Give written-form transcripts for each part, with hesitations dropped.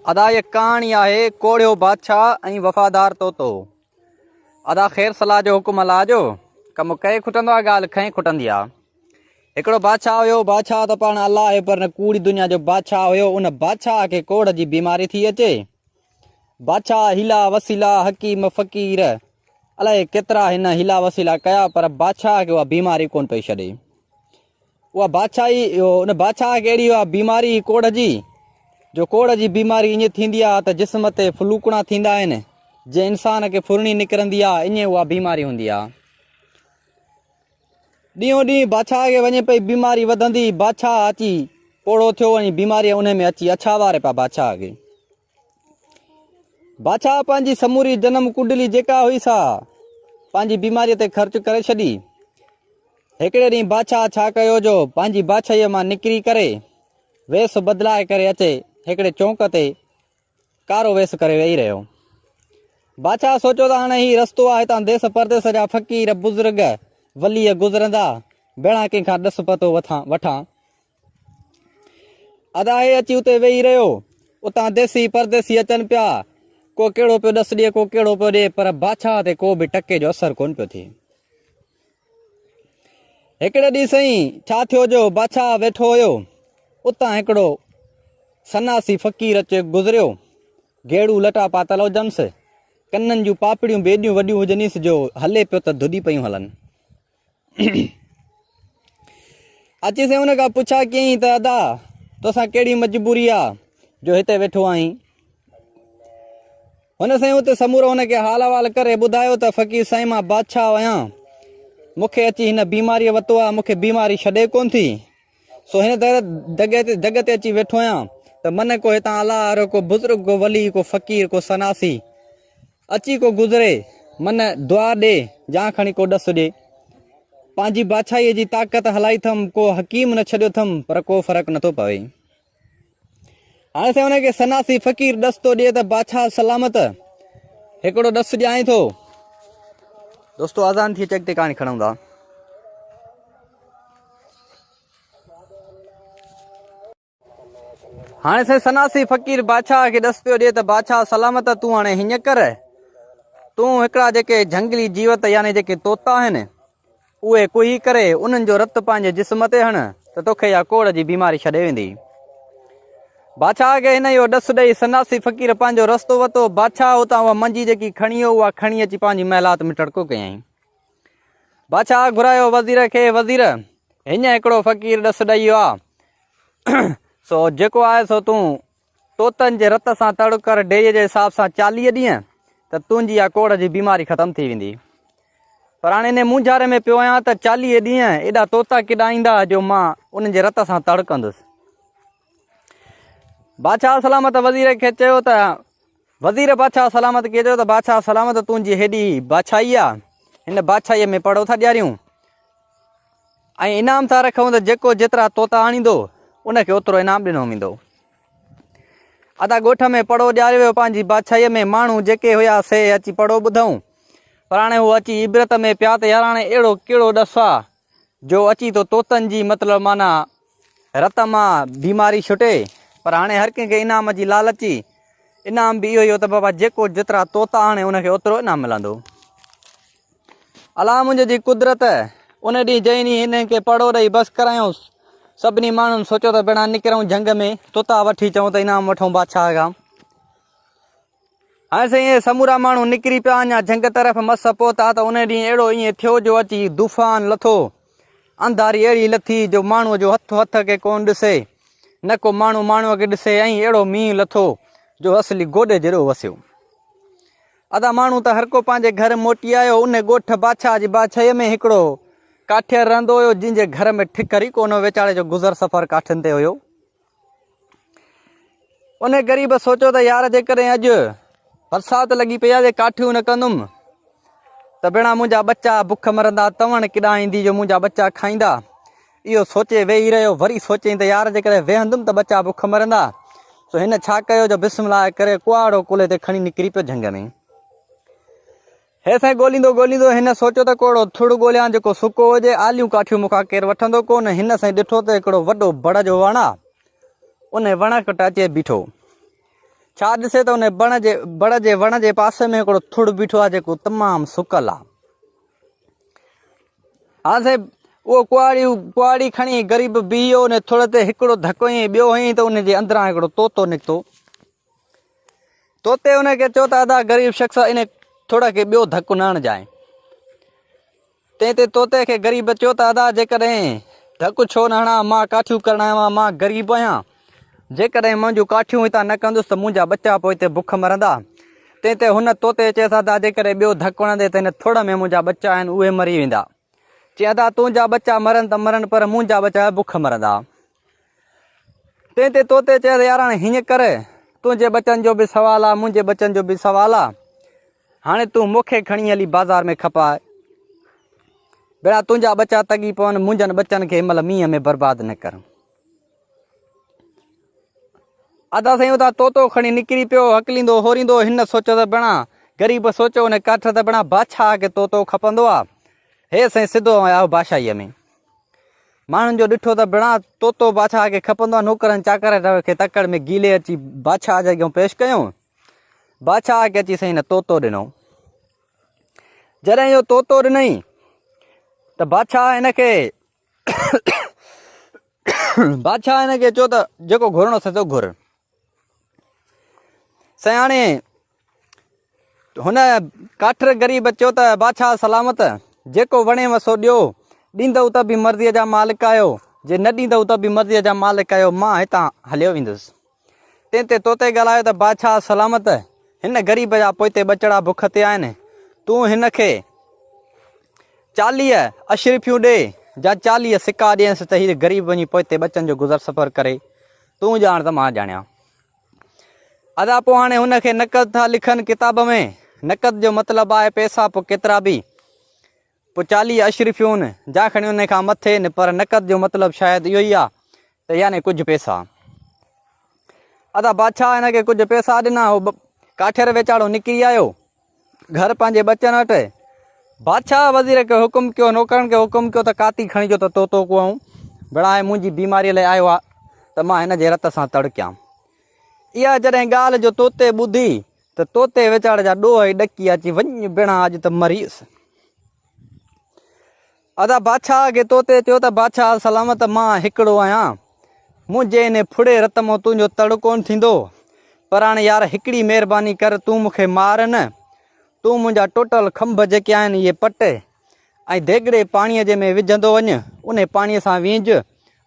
अदा ये कहानी आहे कोड़ियो बादशाह ऐं वफ़ादार तोतो। अदा ख़ैर सलाह जो हुकुम लाजो, कम कई खुटंदो आहे ॻाल्हि खई खुटंदी आहे। हिकिड़ो बादशाह हुयो, बादशाह त पाण अल्लाह आहे पर न कूड़ी दुनिया जो बादशाह हुयो। उन बादशाह खे कोड़ जी बीमारी थी अचे। बादशाह हिला वसीला हकीम फ़कीर अलाए केतिरा हिन हिला वसीला कया पर बादशाह खे उहा बीमारी कोन पई छॾे। उहा बादशाही उन बादशाह खे अहिड़ी उहा बीमारी कोड़ जी, जो कोड़ जी बीमारी ईअं थींदी आहे त जिस्म ते फलूकणा थींदा आहिनि, जे इंसान खे फुरणी निकिरंदी आहे, ईअं उहा बीमारी हूंदी आहे। ॾींहों ॾींहुं बादशाह खे वञे पई बीमारी वधंदी। बादशाह अची पोड़ो थियो ऐं बीमारी उन में अची अछा वारे पिया बादशाह खे। बादशाह पंहिंजी समूरी जनम कुंडली जेका हुई सा पंहिंजी बीमारीअ ते ख़र्च करे छॾी। हिकिड़े ॾींहुं बादशाह छा कयो, जो पंहिंजी बादशाहीअ मां निकिरी करे वेस बदिलाए करे अचे हिकिड़े चौंक ते कारो वेस करे वेही रहियो। बादशाह सोचियो त हाणे ही रस्तो आहे, हितां देश परदेस जा फ़क़ीर बुज़ुर्ग वलीअ गुज़रंदा, भेणा कंहिंखां ॾस पतो वठां। अदा हे अची उते वेही रहियो। उतां देसी परदेसी अचनि पिया, को कहिड़ो पियो ॾस ॾिए, को कहिड़ो पियो ॾिए, पर बादशाह ते को बि टके जो असरु कोन पियो थिए। हिकिड़े ॾींहुं साईं छा थियो, जो बादशाह वेठो हुयो, उतां हिकिड़ो सन्नासी फ़क़ीर अचे गुज़रियो। गेड़ू लटा पातल हुजनिसि, कननि जूं पापड़ियूं बेॾियूं वॾियूं हुजनिसि, जो हले पियो त धुॾी पियूं हलनि। अची से हुन खां पुछा कयईं त अदा तोसां कहिड़ी मजबूरी आहे जो हिते वेठो आहीं। हुन साईं उते समूरो हुनखे हाल अहिवाल करे ॿुधायो त फ़क़ीर साईं मां बादशाह आहियां, मूंखे अची हिन बीमारीअ वरितो आहे, मूंखे बीमारी छॾे कोन थी, सो हिन जॻह ते अची वेठो आहियां त मन को हितां अलाह वारो को बुज़ुर्ग को वली को फ़क़ीर को सनासी अची को गुज़रे, मन दुआ ॾे जा खणी को ॾस ॾे। पंहिंजी बादशाहीअ जी ताक़त हलाई अथमि, को हकीम न छॾियो अथमि, पर को फ़र्क़ु नथो पवे। हाणे साईं हुनखे सनासी फ़क़ीर ॾस थो ॾिए त बादशाह सलामत हिकिड़ो ॾस ॾियाई थो। दोस्तो आज़ान थी चेक ते कहाणी खणूं था। हाणे साईं सनासी फ़क़ीर बादशाह खे ॾस पियो ॾिए त बादशाह सलामत, तूं हाणे हीअं कर, तूं हिकिड़ा जेके झंगली जीवत यानी जेके तोता आहिनि उहे कुही करे उन्हनि जो रतु पंहिंजे जिस्म ते हण त तोखे इहा कोड़ जी बीमारी छॾे वेंदी। बादशाह खे हिन जो ॾस ॾेई सनासी फ़क़ीर पंहिंजो रस्तो वरितो। बादशाह उतां उहा मंजी जेकी खणी हो उहा खणी अची पंहिंजी महिलात में टड़को कयईं। बादशाह घुरायो वज़ीर खे, वज़ीर हीअं हिकिड़ो फ़क़ीर ॾस ॾेई वियो आहे, सो जेको आहे सो तूं तोतनि जे रत सां तड़ कर डेरीअ जे हिसाब सां 40 ॾींहं त तुंहिंजी इहा कोड़ जी बीमारी ख़तमु थी वेंदी। पर हाणे इन मुंझारे में पियो आहियां त 40 ॾींहं एॾा तोता केॾा ईंदा जो मां उन्हनि जे रत सां तड़ कंदुसि। बादशाह सलामत वज़ीर खे चयो त वज़ीर बादशाह सलामत खे चयो त बादशाह सलामत तुंहिंजी हेॾी बादशाही आहे, हिन बादशाहीअ में पड़ो था ॾियारियूं ऐं इनाम था रखूं त जेको जेतिरा तोता आणींदो उनखे ओतिरो इनाम ॾिनो वेंदो। अदा ॻोठ में पड़ो ॾियारियो वियो पंहिंजी बादशाहीअ में। माण्हू जेके हुया से अची पड़ो ॿुधऊं, पर हाणे उहो अची इबरत में पिया त यार हाणे अहिड़ो कहिड़ो ॾस आहे जो अची तो तोतनि जी मतिलबु माना रत मां बीमारी छुटे। पर हाणे हर कंहिंखे इनाम जी लालची, इनाम बि इहो ई हो त बाबा जेको जेतिरा तोता आणे उनखे ओतिरो इनाम मिलंदो। अलाह मुंहिंजी जी कुदरत, उन ॾींहुं जंहिं ॾींहुं हिन खे पड़ो ॾेई बसि करायूंसि, सभिनी माण्हुनि सोचियो त भेणा निकिरूं जंग में, तोता वठी चऊं त इनाम वठूं बादशाह खां। हाणे साईं इहे समूरा माण्हू निकिरी पिया अञा जंग तरफ़ मस पहुता त उन ॾींहुं अहिड़ो ईअं थियो जो अची तूफ़ान लथो, अंधारी अहिड़ी लथी जो माण्हूअ जो हथ खे कोन ॾिसे, न को माण्हू माण्हूअ खे ॾिसे, ऐं अहिड़ो मींहुं लथो जो असली गोॾे जहिड़ो वसियो। अदा माण्हू त हर को पंहिंजे घर मोटी आयो। उन ॻोठ बादशाह जी बादशाहीअ में हिकिड़ो काठियर रहंदो हुयो, जंहिंजे घर में ठिकर ई कोन, वेचारे जो गुज़र सफ़र काठियुनि ते हुयो। उन ग़रीब सोचियो त यार जेकॾहिं अॼु बरसाति लॻी पई आहे, जे काठियूं न कंदुमि त भेणा मुंहिंजा बच्चा बुख मरंदा, तवण किॾां ईंदी जो मुंहिंजा बच्चा खाईंदा। इहो सोचे वेही रहियो। वरी सोचईं त यार जेकॾहिं वेहंदुमि त बच्चा बुख मरंदा, सो हिन छा कयो जो बिस्मिल्लाह करे कुआड़ो कुल्हे ते खणी निकिरी पियो झंग में। हेसां ॻोल्हींदो ॻोल्हींदो हिन सोचियो त कोड़ो थुड़ ॻोल्हियां जेको सुको हुजे, आलियूं काठियूं मूंखां केरु वठंदो कोन। हिन सां ॾिठो त हिकिड़ो वॾो बड़ जो वण आहे, उन वण कट अचे बीठो। छा ॾिसे त उन बड़ जे वण जे पासे में हिकिड़ो थुड़ बीठो आहे जेको तमामु सुकल आहे। हा साईं, उहो कुआड़ी खणी ग़रीब बीहो उन थुड़ ते हिकिड़ो धको हईं, ॿियो हईं त उनजे अंदरां हिकिड़ो तोतो निकितो। तोते उनखे चयो त अदा ग़रीब शख़्स इन थुड़ खे ॿियो धकु न हणजांइ। तंहिं ते तोते खे ग़रीब चयो त अदा जेकॾहिं धकु छो न हणां, मां काठियूं करणु आयो आहियां, मां ग़रीब आहियां, जेकॾहिं मुंहिंजूं काठियूं हितां न कंदुसि त मुंहिंजा बच्चा पोइ हिते बुख मरंदा। तंहिं ते हुन तोते चए अदा जेकॾहिं ॿियो धकु हणंदे त हिन थुड़ में मुंहिंजा बच्चा आहिनि उहे मरी वेंदा। चई अदा तुंहिंजा बच्चा मरनि त मरनि पर मुंहिंजा बच्चा बुख मरंदा। तंहिं ते तोते चए यार हाणे हीअं कर, तुंहिंजे बच्चनि जो बि सुवालु आहे, मुंहिंजे बच्चनि जो बि सुवालु आहे, हाणे तूं मूंखे खणी हली बाज़ारि में खपाए, भेणा तुंहिंजा बच्चा तगी पवनि, मुंहिंजनि बच्चनि खे हिनमहिल मींहं में बर्बादु न कर। अदा साईं उतां तोतो खणी निकिरी पियो, हकलींदो होरींदो। हिन सोचियो त भेणा ग़रीब सोचियो उन काठ त भेणा बादशाह खे तोतो खपंदो आहे। हे साईं सिधो आयो बादशाहीअ में। माण्हुनि जो ॾिठो त भेणा तोतो बादशाह खे खपंदो आहे, नौकरनि चाकर खे तकड़ में गीले अची बादशाह जे अॻियां पेश कयूं। बादशाह खे अची साईं हिन तोतो ॾिनो। जॾहिं इहो तोतो ॾिनई त बादशाह हिनखे चयो त जेको घुरणो अथसि घुर। साईं हाणे हुन काठर ग़रीब चयो त बादशाह सलामत, जेको वणेव सो ॾियो, ॾींदव त बि मर्ज़ीअ जा मालिक आहियो, जे न ॾींदव त बि मर्ज़ीअ जा मालिक आहियो, मां हितां हलियो वेंदुसि। तंहिं ते तोते ॻाल्हायो त बादशाह सलामत, हिन ग़रीब जा पोइते बचड़ा बुख ते आहिनि, तूं हिनखे 40 अशरिफ़ियूं ॾे या 40 सिका ॾियसि त हीअ ग़रीब वञी पोइते बचनि जो गुज़र सफ़र करे, तूं ॼाण त मां ॼाणियां। अदा पोइ हाणे हुनखे नक़द था लिखनि किताब में, नक़द जो मतिलबु आहे पैसा, पोइ केतिरा बि, पोइ 40 अशरिफ़ियूं आहिनि जा खणी उन खां मथे आहिनि, पर नक़द जो मतिलबु शायदि इहो ई आहे त यानी कुझु पैसा। अदा बादशाह हिनखे कुझु पैसा ॾिना, उहो काठियर वेचारो निकिरी आयो घर पंहिंजे बचनि वटि। बादशाह वज़ीर खे हुकुम कयो, नौकरनि खे हुकुम कयो त काती खणी जो त तोतो कुआऊं, भेणा मुंहिंजी बीमारीअ लाइ आयो आहे त मां हिन जे रत सां तड़कियां। इहा जॾहिं ॻाल्हि जो तोते ॿुधी त तोते वेचारे जा ॾोह ई ॾकी अची वञ भेणा अॼु त मरीसि। अदा बादशाह खे तोते चयो त बादशाह सलामत, मां हिकिड़ो आहियां, मुंहिंजे इन फुड़े रत मां तुंहिंजो तड़को न थींदो, पर हाणे यार हिकिड़ी महिरबानी कर, तूं मूंखे मार न, तूं मुंहिंजा टोटल खंभ जेके आहिनि इहे पट ऐं देगिड़े पाणीअ जे में विझंदो वञु, उन पाणीअ सां वींझ,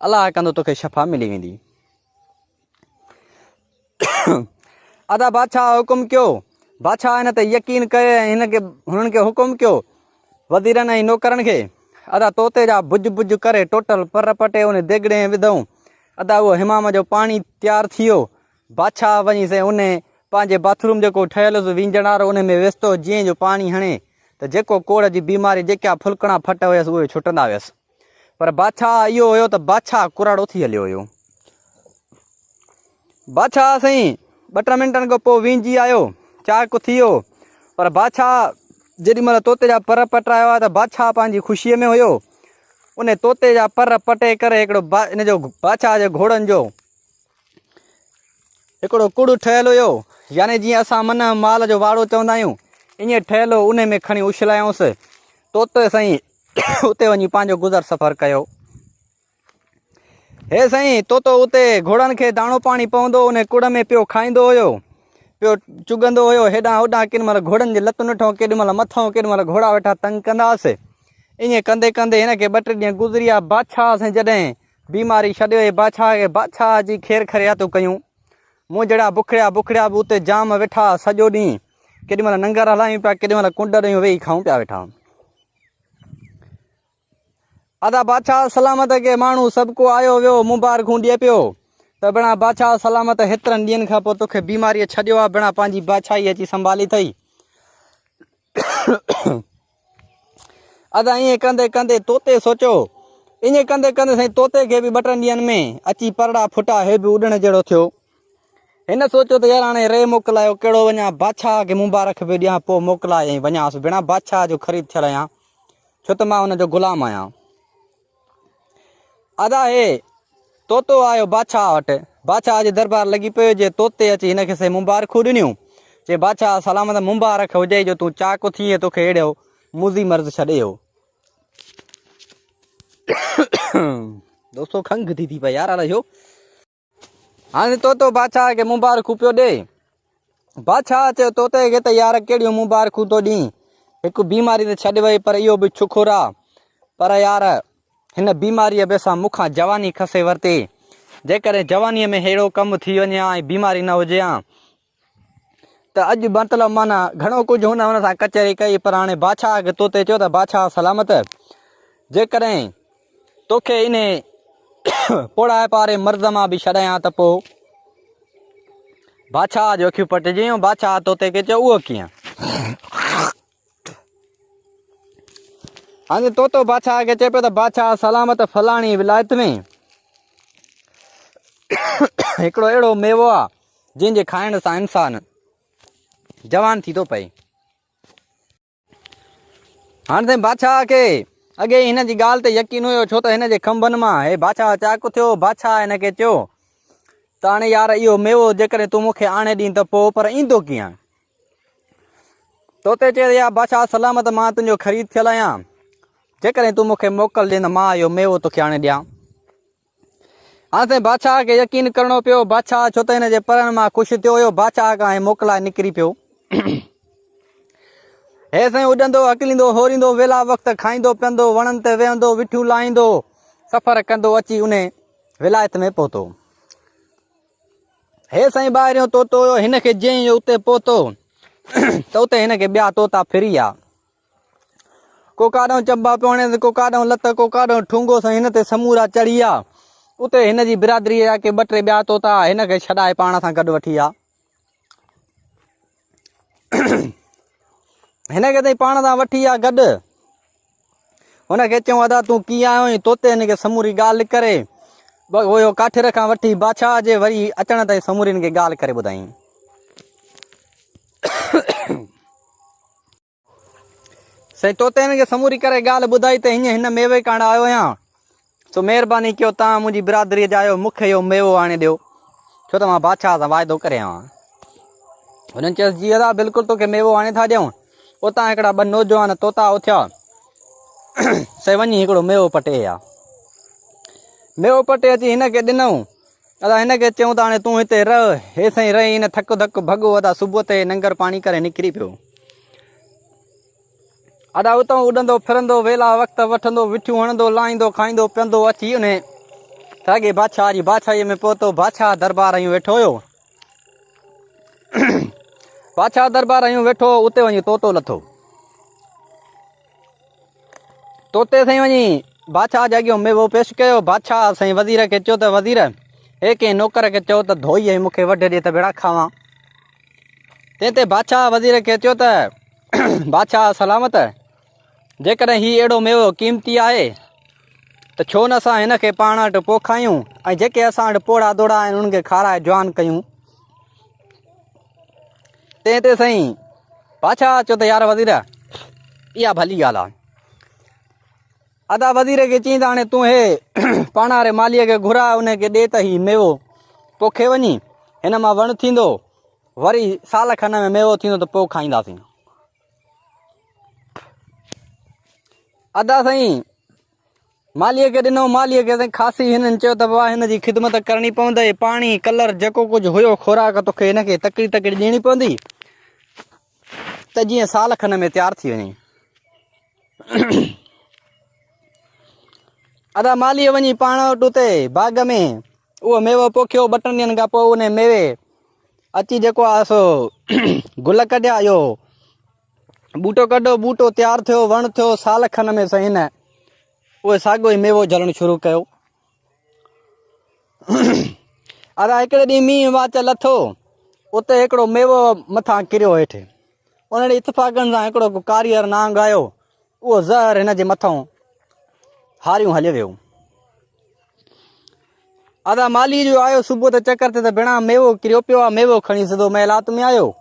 अलाह कंदो तोखे शफ़ा मिली वेंदी। अदा बादशाह हुकुम कयो, बादशाह हिन ते यकीन कयो ऐं हुननि खे हुकुम कयो वज़ीरनि ऐं नौकरनि खे, अदा तोते जा भुज भुज करे टोटल पर पटे उन देगिड़े में विधऊं। अदा उहो हिमाम जो पाणी तयारु थी वियो। बादशाह वञी से उन पंहिंजे बाथरूम जेको ठहियलु हुओसि वींझण वारो, उन में विस्तो, जीअं जो पाणी हणे त जेको कोड़ जी बीमारी, जेका फुलकणा फट हुयसि उहे छुटंदा हुयसि। पर बादशाह इहो हुयो त बादशाह कुराड़ो थी हलियो हुयो। बादशाह साईं 2-3 मिंटनि खां पोइ वींझी आयो, चाक थी वियो, पर बादशाह जेॾीमहिल तोते जा पर पटाया हुआ त बादशाह पंहिंजी ख़ुशीअ में हुयो। उन तोते जा पर पटे करे हिकिड़ो इन जो बादशाह जे घोड़नि जो हिकिड़ो कुड़ ठहियलु हुयो, यानी जीअं असां मन माल जो वाड़ो चवंदा आहियूं, ईअं ठहियलु उन में खणी उछलायूंसि। तोते साईं उते वञी पंहिंजो गुज़र सफ़र कयो। हे साईं तोतो उते घोड़नि खे दाणो पाणी पवंदो, उन कुड़ में पियो खाईंदो हुयो, पियो चुगंदो हुयो, हेॾां होॾां, केॾीमहिल घोड़नि जे लतूं ॾिठो, केॾीमहिल मथां, केॾीमहिल घोड़ा वेठा तंग कंदासीं। ईअं कंदे कंदे हिनखे 2-3 ॾींहं गुज़री विया। बादशाह साईं जॾहिं बीमारी छॾियो, बादशाह जी खेर खरियातूं कयूं। मूं जहिड़ा बुखड़िया बि उते जाम वेठा सॼो ॾींहुं, केॾीमहिल नंगर हलायूं पिया, केॾीमहिल कुंड ॾियूं वेही खाऊं पिया वेठा। अदा बादशाह सलामत खे माण्हू सभु को आयो वियो मुबारकूं ॾिए पियो त भेणा बादशाह सलामत, हेतिरनि ॾींहंनि खां पोइ तोखे बीमारीअ छॾियो आहे, भेणा पंहिंजी बादशाही अची संभाली अथई। अदा ईअं कंदे कंदे तोते सोचियो, ईअं कंदे कंदे साईं तोते खे बि 2-3 ॾींहंनि में अची परड़ा फुटा, हे बि उॾण जहिड़ो थियो। हिन सोचियो त यार हाणे रे मोकिलायो, कहिड़ो वञा, बादशाह खे मुबारक बि ॾियां, पोइ मोकिलाए ऐं वञांसि। भेणा बादशाह जो ख़रीद थियल आहियां, छो त मां हुनजो ग़ुलाम आहियां। अदा हे तोतो आयो बादशाह वटि, बादशाह जे दरबार लॻी पियो जे तोते अची हिनखे से मुबारकूं ॾिनियूं जे बादशाह सलामत मुबारक हुजे जो तूं चाक थिए तोखे अहिड़ो मुज़ी मर्ज़ छॾियो। दोस्तो खंघ थी पई यार छो हाणे तोतो बादशाह खे मुबारकूं पियो ॾे। बादशाह चयो तोते खे त यार कहिड़ियूं मुबारकूं थो ॾीं, हिकु बीमारी त छॾे वई पर इहो बि शुकुर आहे, पर यार हिन बीमारीअ बि असां मूंखां जवानी खसे वरिती, जेकॾहिं जवानीअ में अहिड़ो कमु थी वञे हा ऐं बीमारी न हुजे हा त अॼु मतिलबु माना घणो कुझु हुन सां कचहरी कई। पर हाणे बादशाह खे तोते चयो त बादशाह सलामत जेकॾहिं तोखे इन पोड़ाए पारे मर्ज़ मां बि छॾायां त पोइ बादशाह जो अखियूं पटिजियूं। बादशाह तोते खे चयो उहो कीअं? हाणे तोतो बादशाह खे चए पियो त बादशाह सलामत फलाणी विलायत में हिकिड़ो अहिड़ो मेवो आहे जंहिंजे खाइण सां इंसान जवान थी थो पए। हाणे ताईं बादशाह खे अॻे हिन जी ॻाल्हि ते यकीन हुयो, छो त हिन जे खंभनि मां हे बादशाह चाकु थियो। बादशाह हिन खे चयो त हाणे यार इहो मेवो जेकॾहिं तूं मूंखे आणे ॾीं त पोइ पर ईंदो कीअं? तोते चए यार बादशाह सलामत मां तुंहिंजो ख़रीद थियल आहियां, जेकॾहिं तूं मूंखे मोकल ॾे त मां इहो मेवो तोखे आणे ॾियां। हाणे ताईं बादशाह खे यकीन करिणो पियो। बादशाह छो त हिन जे परनि मां ख़ुशि थियो हुयो, बादशाह खां ऐं मोकलाए निकिरी पियो। हे साईं उॾंदो अकलींदो होरींदो वेला वक़्तु खाईंदो पीअंदो वणनि ते वेहंदो विठियूं लाहींदो सफ़र कंदो अची उन विलायत में पहुतो। हे साईं ॿाहिरियों तोतो हुयो, हिनखे जीअं उते पहुतो त उते हिनखे ॿिया तोता फिरी विया। को काॾों चंबा पियो हणे को काॾों लत को काॾों ठूंगो साईं हिन ते समूरा चढ़ी विया। उते हिन जी बिरादरी जा के ॿ टे ॿिया तोता हिनखे छॾाए पाण सां गॾु वठी विया। हिनखे ताईं पाण सां वठी विया गॾु। हुनखे चयूं अदा तूं कीअं आयो? तोते हिनखे समूरी ॻाल्हि करे हुयो काठिर खां वठी बादशाह जे वरी अचण ताईं समूरियुनि खे ॻाल्हि करे ॿुधाई। साईं तोते हिनखे समूरी करे ॻाल्हि ॿुधाई त हीअं हिन मेवे कांड आयो आहियां, सो महिरबानी कयो तव्हां मुंहिंजी बिरादरीअ जा आहियो, मूंखे इहो मेवो आणे ॾियो, छो त मां बादशाह सां वाइदो करे आहियां। हुननि चयोसि जी अदा बिल्कुलु तोखे मेवो आणे था ॾियूं। उतां हिकिड़ा ॿ नौजवान तोता उथिया, साईं वञी हिकिड़ो मेवो पटे आ। मेवो पटे अची हिनखे ॾिनऊं। अदा हिनखे चयूं त हाणे तूं हिते रह। हे साईं रही हिन थक धक भॻो अदा सुबुह ते लंगर पाणी करे निकिरी पियो। अदा उतां उॾंदो फिरंदो वेला वक़्तु वठंदो विठियूं हणंदो लाहींदो खाईंदो पीअंदो अची उन साॻे बादशाह जी बादशाहीअ में पहुतो। बादशाह दरबार आयूं वेठो हुयो। बादशाह दरबार आयूं वेठो, उते वञी तोतो लथो। तोते साईं वञी बादशाह जे अॻियां मेवो पेश कयो। बादशाह साईं वज़ीर खे चयो त वज़ीर हे कंहिं नौकर खे चयो त धोई ऐं मूंखे वढ ॾे त भेड़ा खावां। तंहिं ते बादशाह वज़ीर खे चयो त बादशाह सलामत जेकॾहिं हीउ अहिड़ो मेवो क़ीमती आहे त छो न असां हिनखे पाण वटि पोखायूं ऐं जेके असां वटि पोड़ा दोड़ा आहिनि उन्हनि खे खाराए जवान कयूं। तंहिं ते साईं बादशाह चयो त यार वज़ीर इहा भली ॻाल्हि आहे। अदा वज़ीर खे चई त हाणे तूं हे पाण वारे मालीअ खे घुराए उनखे ॾे त हीउ मेवो पोखे वञी, हिन मां वणु थींदो, वरी साल खन में मेवो थींदो त पोइ खाईंदासीं। अदा साईं मालीअ खे ॾिनो। मालीअ खे साईं ख़ासी हिननि चयो त बाबा हिन जी ख़िदमत करणी पवंदई, पाणी कलर जेको कुझु हुयो खुराक तोखे हिनखे तकड़ी तकड़ी ॾियणी पवंदी त जीअं साल खन में तयारु थी वञे। अदा मालीअ वञी पाण वटि उते बाग़ में उहो मेवो पोखियो। 2 ॾींहंनि खां पोइ उन मेवे अची जेको आहे सो गुल कढिया, इहो बूटो कढो, बूटो तयारु थियो, वणु थियो। साल खन में साईं हिन उहे साॻियो ई मेवो झलणु शुरू कयो। अदा हिकिड़े ॾींहुं मींहुं वाच लथो, उते हिकिड़ो मेवो मथां किरियो हेठि। उन ॾींहुं इतफ़ाक़नि सां हिकिड़ो कारीगर नांग आयो, उहो ज़हर हिन जे मथां हारियूं हलियो वियो। अदा माली जो आयो सुबुह ते चकर ते त भेणा मेवो किरियो पियो आहे, मेवो खणी सिधो महिलात में आयो।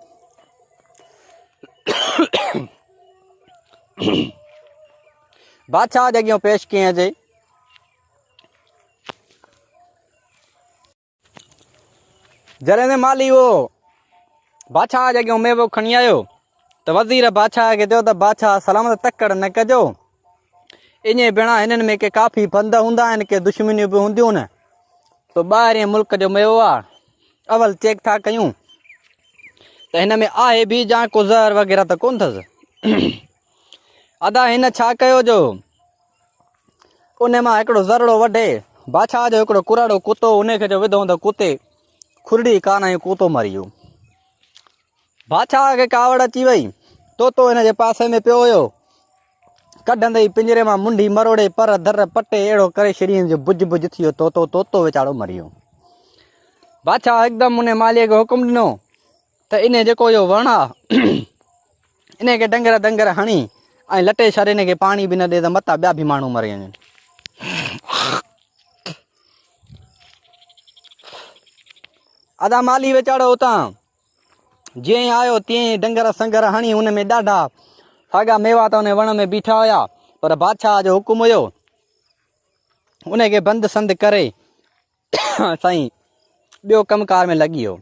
बादशाह जे अॻियां पेश कीअं अचे। जॾहिं माली वो बादशाह जेको मेवो खणी आयो त वज़ीर बादशाह खे चयो त बादशाह सलामत तकड़ न कजो, इन भेणा हिननि में के काफ़ी बंद हूंदा आहिनि, के दुश्मनियूं बि हूंदियूं न, तो ॿाहिरि मुल्क जो मेवो आहे, अवल चेक था कयूं त हिन में आहे बि या को ज़हर वग़ैरह त कोन अथसि। अदा हिन छा कयो जो उन मां हिकिड़ो ज़रड़ो वढे, बादशाह जो हिकिड़ो कुराड़ो कुतो उनखे जो विधो त कुते खुरड़ी कान ऐं कुतो मरी वियो। बादशाह खे कावड़ अची वई, तोतो हिन जे पासे में पियो हुयो, कढंदे ई पिंजरे मां मुंडी मरोड़े पर दर पटे अहिड़ो करे छॾियईं जो बुझ बुझ थी वियो, तोतो वीचारो मरी वियो। बादशाह हिकदमि उन मालीअ खे हुकुम ॾिनो त इन जेको इहो वण आहे इन खे डंगर डंगर हणी ऐं लटे छॾे, इन खे पाणी बि न ॾे त मथां ॿिया बि माण्हू मरी वञनि। अदा माली वीचारो उतां जीअं ई आयो तीअं ई डंगर संगर हणी, हुन में ॾाढा साॻा मेवा त उन वण में बीठा हुया, पर बादशाह जो हुकुम हुयो उनखे बंदि संद करे साईं ॿियो कमकार में लॻी वियो।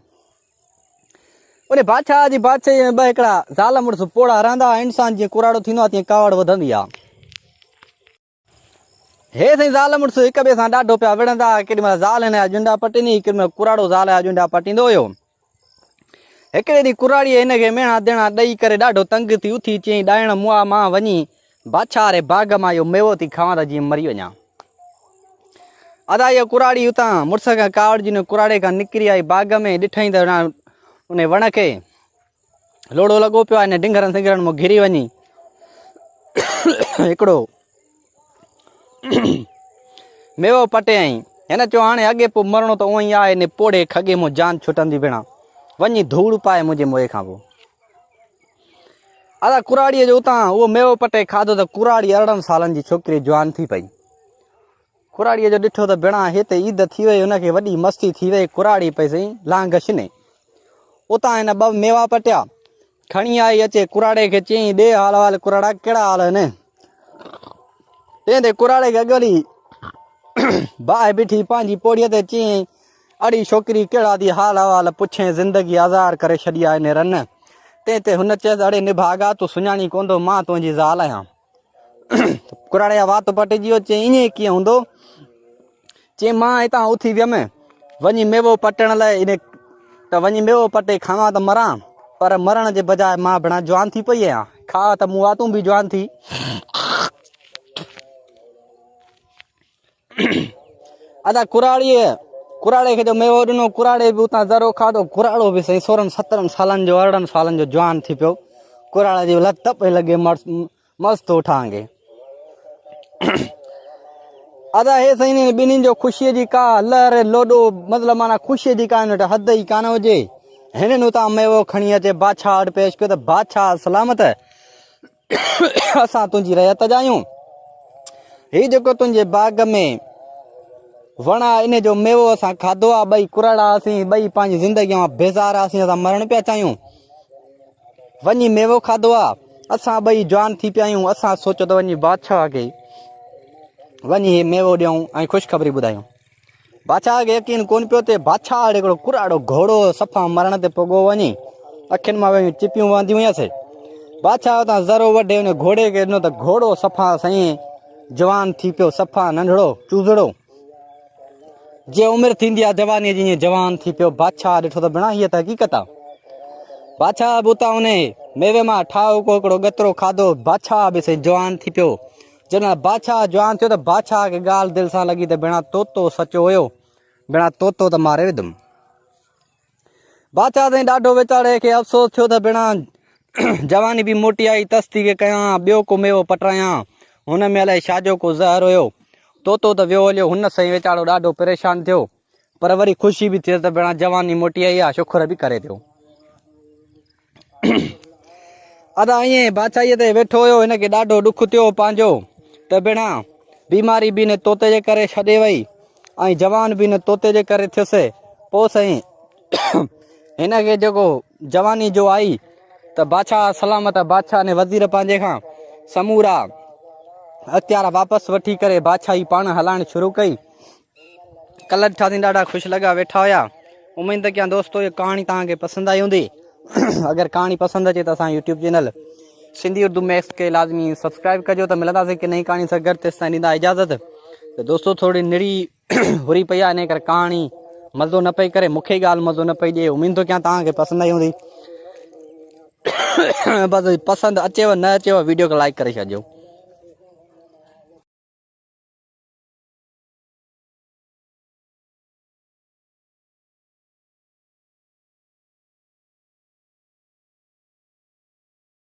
उन बादशाह जी बादशाही में ॿ हिकिड़ा ज़ाल मुड़ुस पोड़ा रहंदा, इंसान जीअं कुराड़ो थींदो आहे तीअं कावड़ वधंदी आहे। हे साईं ज़ाल मुड़ुस हिक ॿिए सां ॾाढो पिया विढ़ंदा, केॾी महिल ज़ाल हिन जा जुंडा पटींदी, केॾी महिल कुराड़ो ज़ाल जा जुंडा पटींदो हुयो। हिकिड़े ॾींहुं कुराड़ीअ हिनखे मेणा देणा ॾेई करे ॾाढो तंग थी उथी चयईं ॾाइण मुआ मां वञी बादशाह वारे बाग़ मां इहो मेवो थी खावां त जीअं मरी वञा। अदा इहा कुराड़ी उतां मुड़ुस खां कावड़ जी कुराड़े खां निकिरी आई बाग़ में, ॾिठईं त उन वण खे लोड़ो लॻो पियो आहे, हिन डिंगरनि सिंगरनि मां घिरी वञी हिकिड़ो मेवो पटे आई। हिन चयो हाणे अॻे पोइ मरणो त उअं ई आहे, हिन पोड़े खॻे मां जान छुटंदी भेणा, वञी धूड़ पाए मुंहिंजे मुंहं खां पोइ। अदा कुराड़ीअ जो उतां उहो मेवो पटे खाधो त कुराड़ी 18 सालनि जी छोकिरी जवान थी पई। कुराड़ीअ जो ॾिठो त भेणा हिते ईद थी वई, हुनखे वॾी मस्ती थी वई, कुराड़ी पई सही लांग छिने। उतां हिन 2 मेवा पटिया खणी आई, अचे कुराड़े खे चयईं ॾे हाल वाल कुराड़ा कहिड़ा हाल आहिनि। तंहिं ते कुराड़े खे अॻली बाहि बीठी पंहिंजी पोड़ीअ ते चयईं अड़ी छोकिरी कहिड़ा थी हाल अहवाल पुछे, ज़िंदगी आज़ार करे छॾी आहे हिन रन। तंहिं ते हुन चयसि अड़े निभागा तूं सुञाणी कोन थो, मां तुंहिंजी ज़ाल आहियां। कुराड़े जा वात पटिजी वियो, चयईं ईअं कीअं हूंदो, चयईं मां हितां उथी वियमि वञी मेवो पटण लाइ, इन त वञी मेवो पटे खावां त मरां, पर मरण जे बजाए मां भेणा जवान थी पई आहियां, खा त मूं वातूं बि जवान थी। अदा कुराड़े खे जो मेवो ॾिनो, कुराड़े बि उतां ज़रो खाधो, कुराड़ो बि सही 16-17 सालनि जो 18 सालनि जो जवान थी पियो। कुराड़े जी लत पई लॻे मस्त उठांगे। अदा हे साईं ॿिन्हिनि जो ख़ुशीअ जी का लहर लोॾो, मतिलबु माना ख़ुशीअ जी का हिन वटि हद ई कान हुजे। हिननि उतां मेवो खणी अचे बादशाह वटि पेश कयो त बादशाह सलामत असां तुंहिंजी रहत जा आहियूं, हीउ जेको तुंहिंजे बाग़ में वण आहे इन जो मेवो असां खाधो आहे, 2 कुराड़ा असीं 2 पंहिंजी ज़िंदगीअ मां बेज़ार हुआसीं, असां मरण पिया चाहियूं, वञी मेवो खाधो आहे, असां 2 जवान थी पिया आहियूं, असां सोचो त वञी बादशाह खे वञी हे मेवो ॾियूं ऐं ख़ुशख़बरी ॿुधायूं। बादशाह खे यकीन कोन पियो थिए, बादशाह हिकिड़ो कुराड़ो घोड़ो सफ़ा मरण ते पोगो वञी, अखियुनि मां वञी चिपियूं वहंदियूं हुयसि। बादशाह उतां ज़रो वढे हुन घोड़े खे ॾिनो त घोड़ो सफ़ा साईं जवान थी पियो, सफ़ा नंढड़ो चूज़ड़ो, जीअं उमिरि थींदी आहे जवानीअ जी ईअं जवान थी पियो। बादशाह ॾिठो त भेणा हीअ त हक़ीक़त आहे। बादशाह बि उतां उन मेवे मां ठाहो को हिकिड़ो गतरो खाधो, बादशाह बि सही जवान थी पियो। जॾहिं बादशाह जवान थियो त बादशाह खे ॻाल्हि दिलि सां लॻी त भेणा तोतो सचो हुयो, भेणा तोतो त मारे विधुमि। बादशाह साईं ॾाढो वीचारे खे अफ़सोस थियो त भेणा जवानी बि मोटी आई, तस्ती खे कयां, ॿियो को मेवो पटरायां, हुन में अलाए छाजो को ज़हर हुयो, तोतो त वियो हलियो। हुन साईं वीचारो ॾाढो परेशान थियो, पर वरी ख़ुशी बि थिए त भेणा जवानी मोटी आई आहे, शुक्र बि करे पियो। अदा ईअं बादशाहीअ ते वेठो हुयो, हिनखे ॾाढो ॾुख थियो पंहिंजो त भेणा बीमारी बि हिन तोते जे करे छॾे वई ऐं जवान बि हिन तोते जे करे थियुसि। पोइ साईं हिनखे जेको जवानी जो आई त बादशाह सलामत बादशाह ने वज़ीर पंहिंजे खां समूरा हथियार वापसि वठी करे बादशाही पाण हलाइण शुरू कई। कलर छा थी ॾाढा ख़ुशि लॻा वेठा हुया। उम्मीद है क्या दोस्तों ये कहानी तव्हांखे पसंदि आई हूंदी। अगर कहानी पसंदि अचे त असांजो YouTube channel Sindhi Urdu max के लाज़मी सब्सक्राइब कजो। त मिलंदासीं कि नई कहानी सां गॾु तेसिताईं ॾींदा इजाज़त। त दोस्तों थोरी निड़ी हुरी पई आहे, इन करे कहानी मज़ो न पई करे, मूंखे ॻाल्हि मज़ो न पई ॾिए। उम्मीद थो कयां तव्हांखे पसंदि आई हूंदी। बसि पसंदि अचेव न अचेव वीडियो खे लाइक करे छॾिजो।